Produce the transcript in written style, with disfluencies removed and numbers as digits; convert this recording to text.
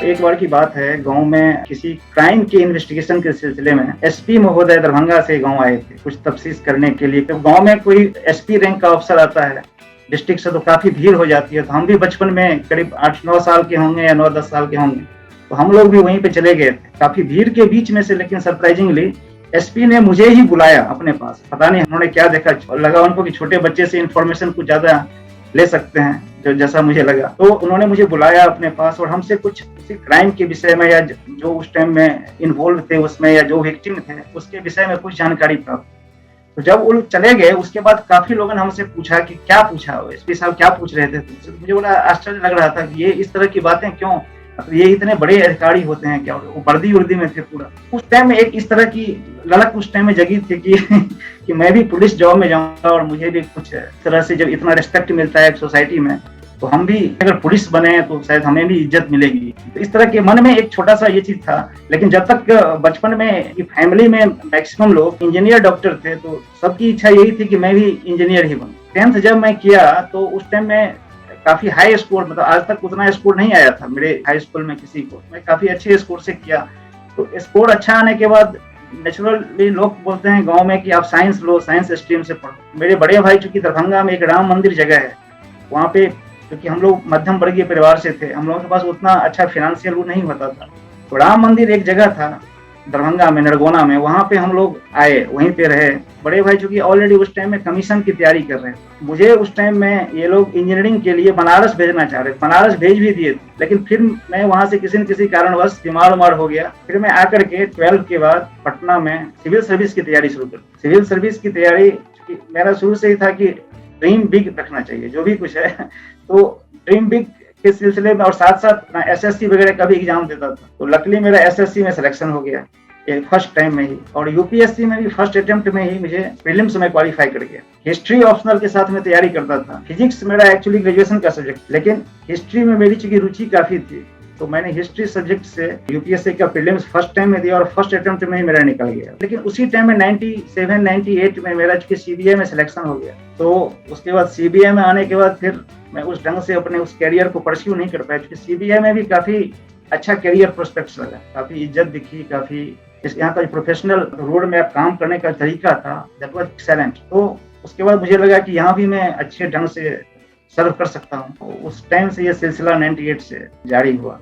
एक बार की बात है, गांव में किसी क्राइम के इन्वेस्टिगेशन के सिलसिले में एसपी महोदय दरभंगा से गांव आए थे कुछ तफ्तीश करने के लिए। जब गांव में कोई एसपी रैंक का अफसर आता है डिस्ट्रिक्ट से तो काफी भीड़ हो जाती है। तो हम भी बचपन में करीब 8-9 साल के होंगे या 9-10 साल के होंगे, तो हम लोग भी वहीं पे चले गए थे काफी भीड़ के बीच में से। लेकिन सरप्राइजिंगली एसपी ने मुझे ही बुलाया अपने पास। पता नहीं उन्होंने क्या देखा, लगा उनको कि छोटे बच्चे से इन्फॉर्मेशन कुछ ज्यादा ले सकते हैं, जो जैसा मुझे लगा। तो उन्होंने मुझे बुलाया अपने पास और हमसे कुछ किसी क्राइम के विषय में या जो उस टाइम में इन्वॉल्व थे उसमें या जो विक्टिम थे उसके विषय में कुछ जानकारी प्राप्त। तो जब वो चले गए उसके बाद काफी लोगों ने हमसे पूछा कि क्या पूछा, एसपी साहब क्या पूछ रहे थे। तो मुझे बड़ा आश्चर्य लग रहा था कि ये इस तरह की बातें क्यों, मतलब ये इतने बड़े अधिकारी होते हैं क्या। वो वर्दी उर्दी में थे पूरा। उस टाइम में एक इस तरह की ललक उस टाइम में जगी थी कि मैं भी पुलिस जॉब में जाऊंगा और मुझे भी कुछ तरह से जब इतना रिस्पेक्ट मिलता है सोसाइटी में तो हम भी अगर पुलिस बने तो शायद हमें भी इज्जत मिलेगी। तो इस तरह के मन में एक छोटा सा ये चीज था। लेकिन जब तक बचपन में फैमिली में मैक्सिमम लोग इंजीनियर डॉक्टर थे तो सबकी इच्छा यही थी कि मैं भी इंजीनियर ही बनूं। 10th जब मैं किया तो उस टाइम में काफी हाई स्कोर, मतलब आज तक उतना स्कोर नहीं आया था मेरे हाई स्कूल में किसी को। मैं काफी अच्छे स्कोर से किया। तो स्कोर अच्छा आने के बाद नेचुरली लोग बोलते हैं गांव में कि आप साइंस लो, साइंस स्ट्रीम से पढ़ो। मेरे बड़े भाई चूंकि दरभंगा में एक राम मंदिर जगह है, वहाँ पे क्योंकि हम लोग मध्यम वर्गीय परिवार से थे, हम लोगों के पास उतना अच्छा फाइनेंशियल वो नहीं होता था। तो राम मंदिर एक जगह था दरभंगा में, नरगोना में, वहाँ पे हम लोग आए, वहीं पे रहे। बड़े भाई चूंकि ऑलरेडी उस टाइम में कमीशन की तैयारी कर रहे थे। मुझे उस टाइम में ये लोग इंजीनियरिंग के लिए बनारस भेजना चाह रहे थे, बनारस भेज भी दिए थे। लेकिन फिर मैं वहां से किसी न किसी कारणवश बीमार उमार हो गया। फिर मैं आकर के 12th के बाद पटना में सिविल सर्विस की तैयारी शुरू कर। सिविल सर्विस की तैयारी मेरा शुरू से ही था कि ड्रीम बिग रखना चाहिए जो भी कुछ है। तो ड्रीम बिग के सिलसिले में और साथ साथ मैं एसएससी वगैरह का भी एग्जाम देता था। तो लकीली मेरा एसएससी में सिलेक्शन हो गया फर्स्ट टाइम में ही, और यूपीएससी में भी फर्स्ट अटेम्प्ट में ही मुझे प्रीलिम्स में क्वालिफाई कर गया। हिस्ट्री ऑप्शनल के साथ में तैयारी करता था। फिजिक्स मेरा एक्चुअली ग्रेजुएशन का सब्जेक्ट, लेकिन हिस्ट्री में मेरी चूंकि रुचि काफी थी तो मैंने हिस्ट्री सब्जेक्ट से यूपीएससी का प्रीलिम्स फर्स्ट टाइम में दिया और फर्स्ट अटेम्प्ट में ही मेरा निकल गया। लेकिन उसी टाइम में 97-98 में मेरा चूंकि सीबीआई में सिलेक्शन हो गया। तो उसके बाद सीबीआई में आने के बाद फिर मैं उस ढंग से अपने उस कैरियर को परस्यू नहीं कर पाया, क्योंकि सीबीआई में भी काफी अच्छा कैरियर प्रोस्पेक्ट्स लगा, काफी इज्जत दिखी, काफी यहाँ का प्रोफेशनल रोड में काम करने का तरीका था दैट वाज एक्सेलेंट। तो उसके बाद मुझे लगा कि यहाँ भी मैं अच्छे ढंग से सर्व कर सकता हूँ। उस टाइम से ये सिलसिला 98 से जारी हुआ।